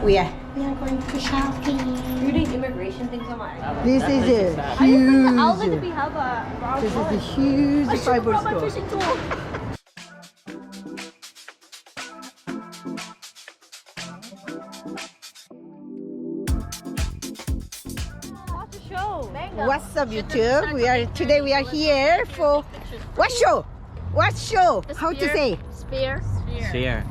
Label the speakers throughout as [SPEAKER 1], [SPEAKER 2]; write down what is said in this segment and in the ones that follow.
[SPEAKER 1] We are going to shopping.
[SPEAKER 2] You're doing immigration things on my iPad.
[SPEAKER 1] This is a
[SPEAKER 2] I was like to be
[SPEAKER 1] huge.
[SPEAKER 2] have a
[SPEAKER 1] This is a huge fiber store.
[SPEAKER 2] fishing tool. Watch the show.
[SPEAKER 1] What's up, YouTube? Today we are here for what show? What show? How to say?
[SPEAKER 2] Spear.
[SPEAKER 3] Spear.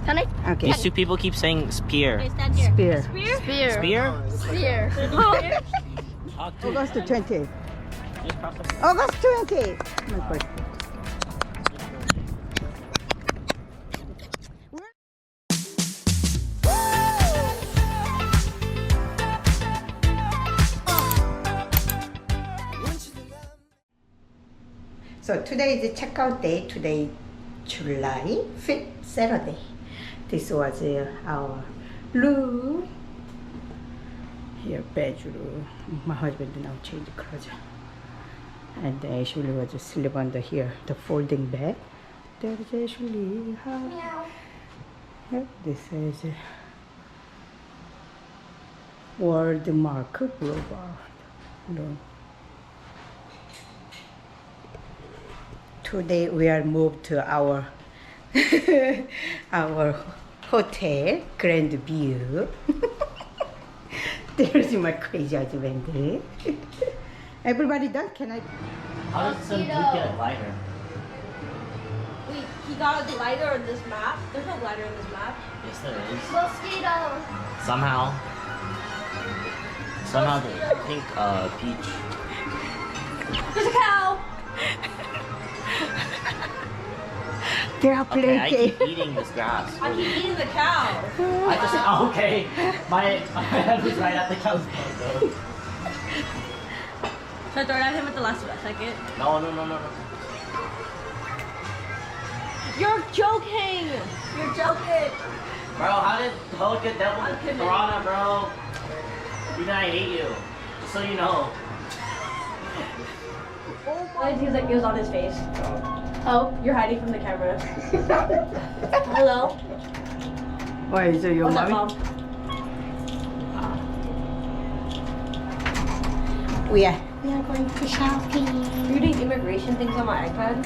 [SPEAKER 2] Can I?
[SPEAKER 1] Okay.
[SPEAKER 3] These two people keep saying spear.
[SPEAKER 2] Stand here.
[SPEAKER 1] Spear.
[SPEAKER 2] Spear.
[SPEAKER 3] Spear?
[SPEAKER 2] Spear.
[SPEAKER 1] August 20. August 20. My God. So today is the checkout day. Today, July 5th, Saturday. This was our room. Here, bedroom. My husband now changed clothes. And Ashley was sleep under here, the folding bed. There's Ashley. Yep, this is World Mark Global. No. Today we are moved to our our hotel, Grand View. There's my crazy husband. Everybody done? Can I?
[SPEAKER 3] How does some dude get a lighter?
[SPEAKER 2] Wait, he got a glider on this map? There's no glider on this map.
[SPEAKER 3] Yes, there is.
[SPEAKER 2] Mosquito.
[SPEAKER 3] Somehow the pink peach.
[SPEAKER 2] There's a cow.
[SPEAKER 1] They are
[SPEAKER 3] Okay,
[SPEAKER 1] playing
[SPEAKER 3] I
[SPEAKER 1] game.
[SPEAKER 3] keep eating this grass.
[SPEAKER 2] I keep eating the cow.
[SPEAKER 3] I just okay. My head was right at the cow's mouth though.
[SPEAKER 2] Should I throw it at him at the last second?
[SPEAKER 3] No.
[SPEAKER 2] You're joking. You're joking.
[SPEAKER 3] Bro, how did Hulk get dealt with
[SPEAKER 2] kidding.
[SPEAKER 3] piranha, bro? You know I hate you. Just so you know.
[SPEAKER 2] He was like, it was on his face. Oh, you're hiding from the camera. Hello?
[SPEAKER 1] Why is it your
[SPEAKER 2] What's up,
[SPEAKER 1] mommy?
[SPEAKER 2] Mom?
[SPEAKER 1] We are going to shopping.
[SPEAKER 2] You're doing immigration things on my iPad?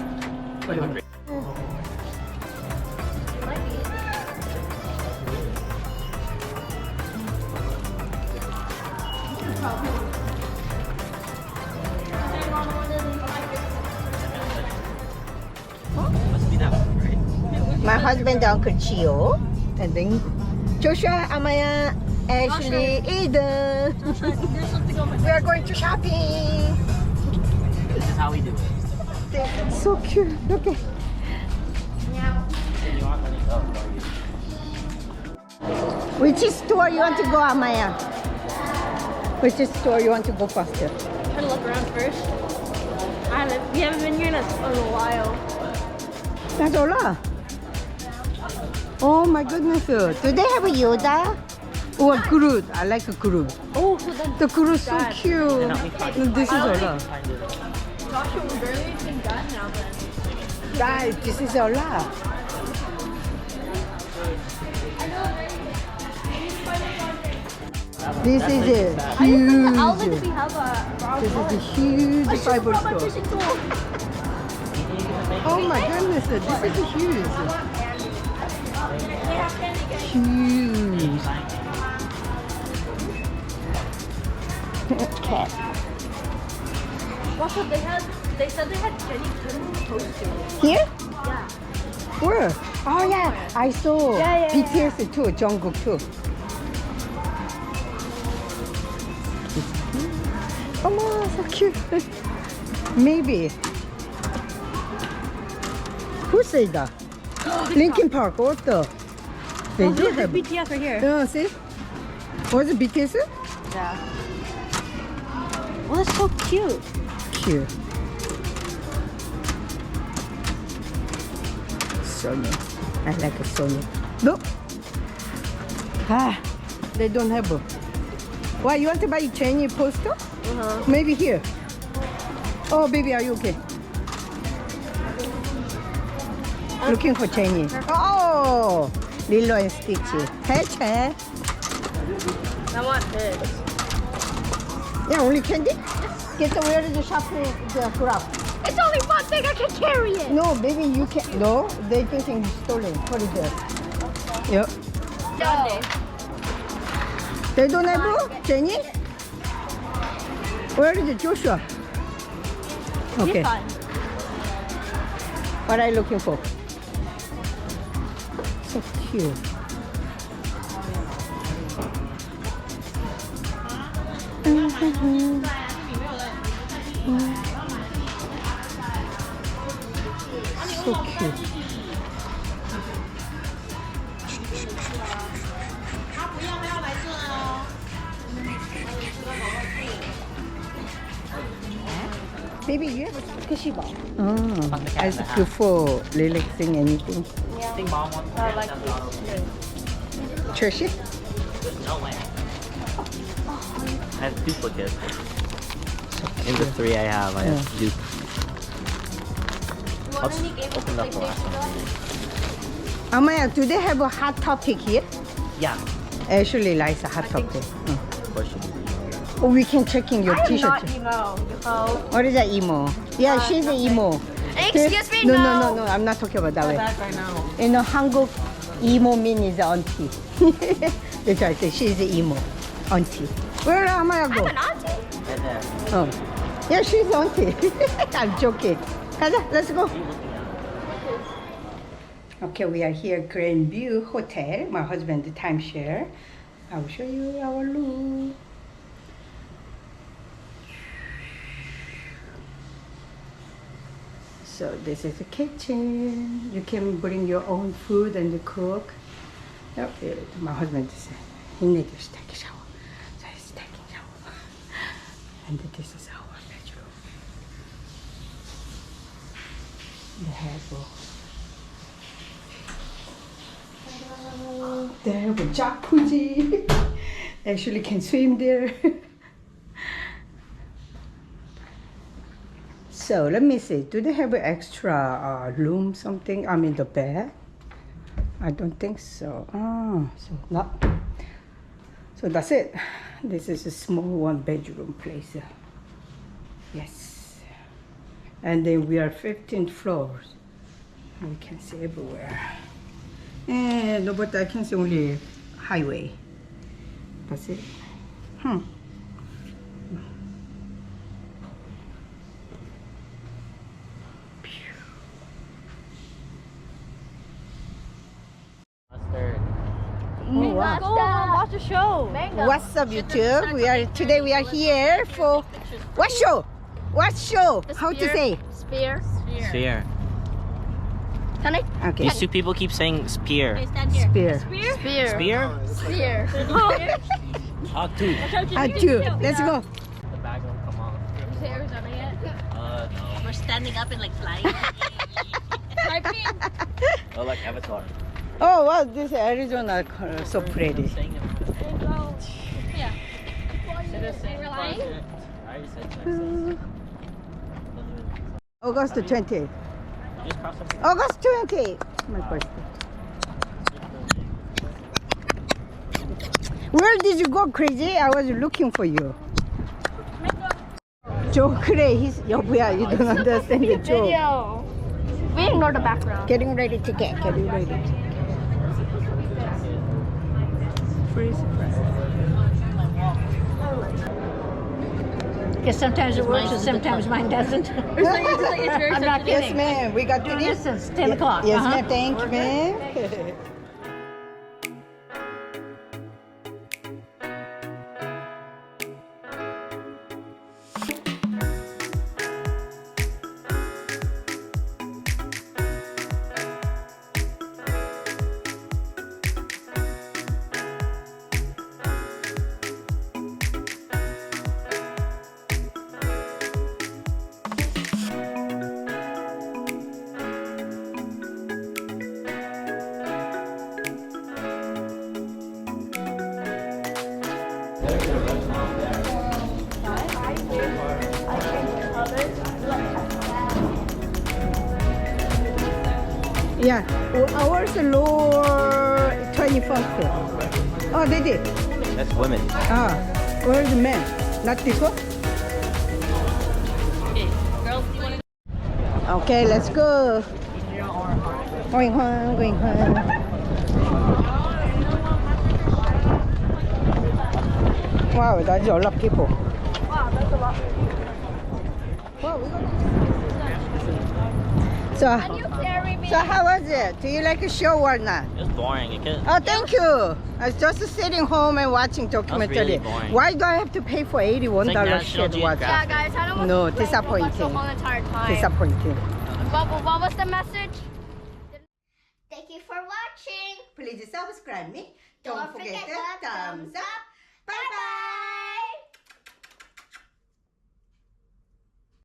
[SPEAKER 3] Must be that one, right?
[SPEAKER 1] My husband, Uncle Chio, and then Joshua, Amaya, Ashley, Eden.
[SPEAKER 2] There's something on my
[SPEAKER 1] We are going to shopping.
[SPEAKER 3] This is how we do it.
[SPEAKER 1] So cute. Okay.
[SPEAKER 3] You want money? Oh,
[SPEAKER 1] Which store you want to go, Amaya? Which store you want to go faster?
[SPEAKER 2] Try to look around first. We haven't been here in a while.
[SPEAKER 1] That's all. Oh my goodness. Do they have a Yoda? Or a Groot? I like a Groot.
[SPEAKER 2] Oh, so then
[SPEAKER 1] The Groot is so
[SPEAKER 2] Dad.
[SPEAKER 1] cute.
[SPEAKER 3] Help me find
[SPEAKER 1] No, this is all.
[SPEAKER 2] Joshua, we're barely even done now then.
[SPEAKER 1] Guys, this is all. This is a
[SPEAKER 2] I'll let
[SPEAKER 1] huge.
[SPEAKER 2] we have a
[SPEAKER 1] This is a huge fiber store.
[SPEAKER 2] fishing tool.
[SPEAKER 1] Oh my goodness, this is a huge. Huge. Cat.
[SPEAKER 2] Also, they said they had Jenny toast.
[SPEAKER 1] Here?
[SPEAKER 2] Yeah.
[SPEAKER 1] Where? Oh yeah, I saw
[SPEAKER 2] Yeah.
[SPEAKER 1] BTS too, Jungkook too. Oh, so cute. Maybe. Who said that? Linkin Park, what the? They do have.
[SPEAKER 2] BTS right here.
[SPEAKER 1] Yeah, see? Was it BTS?
[SPEAKER 2] Yeah. Well, that's so cute.
[SPEAKER 1] Cute. Sony. I like a Sony. Look. Ah, they don't have a. Why, you want to buy a Chinese poster? Maybe here. Oh, baby, are you okay? Looking for Chinese. Oh, Lilo and Stitchy. 해체.
[SPEAKER 2] I want this.
[SPEAKER 1] Yeah, only candy? Get the where is the shopping the crap?
[SPEAKER 2] It's only one thing. I can carry it.
[SPEAKER 1] No, baby, you can. No, they thinking it's stolen. What is that? Yeah.
[SPEAKER 2] No.
[SPEAKER 1] They don't have Jenny? Where is it, Joshua? Okay. What are you looking for? So cute. So cute. Baby, you have a cushy ball. Oh, as good for relaxing anything.
[SPEAKER 3] I think mom wants to
[SPEAKER 2] I
[SPEAKER 3] get
[SPEAKER 2] like
[SPEAKER 3] them
[SPEAKER 2] these.
[SPEAKER 3] out.
[SPEAKER 1] Trash it?
[SPEAKER 3] There's no way. I have duplicates. In the 3 I have, I have duplicates. Let's open up the last one.
[SPEAKER 1] Amaya, do they have a hot topic here?
[SPEAKER 3] Yeah.
[SPEAKER 1] Ashley likes a hot topic.
[SPEAKER 3] Of course you do.
[SPEAKER 1] Oh, we can check in your
[SPEAKER 2] I am
[SPEAKER 1] t-shirt.
[SPEAKER 2] not emo.
[SPEAKER 1] What is that emo? Yeah, she's an emo.
[SPEAKER 2] Excuse me,
[SPEAKER 1] No, I'm not talking about that way.
[SPEAKER 3] Right now.
[SPEAKER 1] In Hanguk, emo means auntie. That's why I say she's an emo auntie. Where Amaya go?
[SPEAKER 2] I'm an auntie.
[SPEAKER 3] Right there.
[SPEAKER 1] Oh, yeah, she's auntie. I'm joking. Kaza, let's go. Okay, we are here at Grand View Hotel. My husband timeshare. I will show you our room. So this is the kitchen. You can bring your own food and cook. Yep, my husband said he needs to take a shower. So he's taking a shower. And this is our bedroom. They have a jacuzzi. Actually can swim there. So let me see. Do they have an extra room something? I mean the bed. I don't think so. Oh, so not. So that's it. This is a small one bedroom place. Yes. And then we are 15th floors. We can see everywhere. And no, but I can see only highway. That's it.
[SPEAKER 3] Mustard.
[SPEAKER 1] Oh, wow.
[SPEAKER 2] Go watch a show. Mango.
[SPEAKER 1] What's up, YouTube? Today we are here for what show? What show? How to say?
[SPEAKER 2] Spear.
[SPEAKER 3] Sphere.
[SPEAKER 2] Can I?
[SPEAKER 1] Okay.
[SPEAKER 3] These two people keep saying spear.
[SPEAKER 2] Stand here.
[SPEAKER 1] Spear.
[SPEAKER 2] Spear.
[SPEAKER 3] Spear?
[SPEAKER 2] Spear.
[SPEAKER 3] Hot two.
[SPEAKER 1] Two. Let's go.
[SPEAKER 3] The bag won't come off.
[SPEAKER 2] Did you say Arizona yet?
[SPEAKER 3] No.
[SPEAKER 4] We're standing up and like flying.
[SPEAKER 2] Typing.
[SPEAKER 3] Oh, like Avatar.
[SPEAKER 1] Oh, wow, this Arizona color so pretty.
[SPEAKER 3] Saying it.
[SPEAKER 2] Go. Yeah.
[SPEAKER 3] Citizen
[SPEAKER 2] Relying?
[SPEAKER 3] project. I already said Texas.
[SPEAKER 1] August 20th.
[SPEAKER 3] Just cross them.
[SPEAKER 1] August 20th. My birthday. Where did you go, crazy? I was looking for you. Joke, he's 여보야, you don't understand the joke.
[SPEAKER 2] Video. We ignore the background.
[SPEAKER 1] Getting ready to get. Getting ready to get. Free surprise.
[SPEAKER 4] Because sometimes it works and sometimes mine doesn't. I'm not
[SPEAKER 1] Yes,
[SPEAKER 4] kidding.
[SPEAKER 1] ma'am. We got to
[SPEAKER 4] Doing this since 10 o'clock.
[SPEAKER 1] Yes,
[SPEAKER 4] Uh-huh.
[SPEAKER 1] ma'am. Thank you, ma'am. Yeah, ours lower Chinese first. Oh, they did.
[SPEAKER 3] That's women.
[SPEAKER 1] Ah, where's the men? Not this one?
[SPEAKER 2] Girls, do you want to?
[SPEAKER 1] Okay, let's go. Going home, going home. Wow, that's a lot of people.
[SPEAKER 2] Wow, that's a lot.
[SPEAKER 1] Wow, we got... So how was it? Do you like a show or not?
[SPEAKER 3] It was boring. It could,
[SPEAKER 1] Oh, thank you. I was just sitting home and watching documentary.
[SPEAKER 3] really boring.
[SPEAKER 1] Why do I have to pay for $81
[SPEAKER 3] It's like National
[SPEAKER 1] shit watch?
[SPEAKER 2] Yeah, guys, I don't want
[SPEAKER 1] No,
[SPEAKER 2] to play
[SPEAKER 1] disappointing.
[SPEAKER 2] the whole entire time.
[SPEAKER 1] Disappointing.
[SPEAKER 2] What was the message?
[SPEAKER 5] Thank you for watching.
[SPEAKER 1] Please subscribe me.
[SPEAKER 5] Don't forget the thumbs up.
[SPEAKER 1] Bye bye.